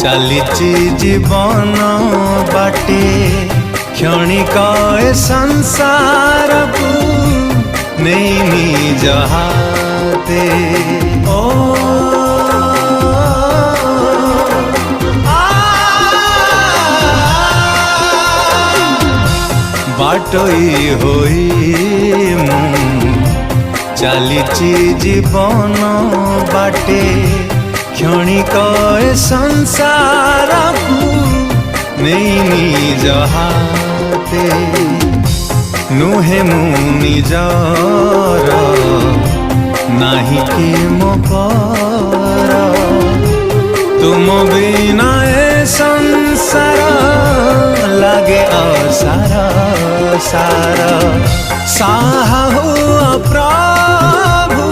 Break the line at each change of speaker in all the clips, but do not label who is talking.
चलीची जीवन बाटे क्षणिक ए संसार को नहीं निज हाथे ओ बाटोई होई मु चलीची जीवन बाटे क्षणिक ए संसार नहीं निज हाथे नुहे मु निजर नाही कि मो पर तुम बिना ए संसार लागे असार सार साहा हुआ प्रभु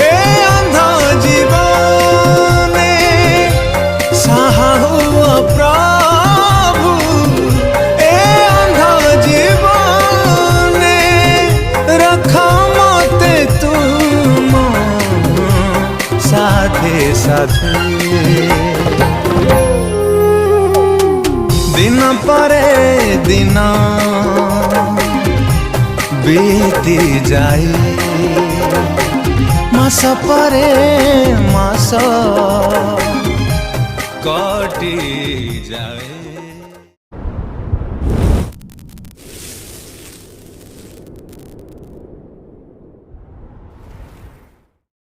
ए अंध जीवने साहा हुआ प्रभु ए अंध जीवने रख मते तुम साथे साथे दिन परे दिन बीती जाए मास परे मास कटी जाए।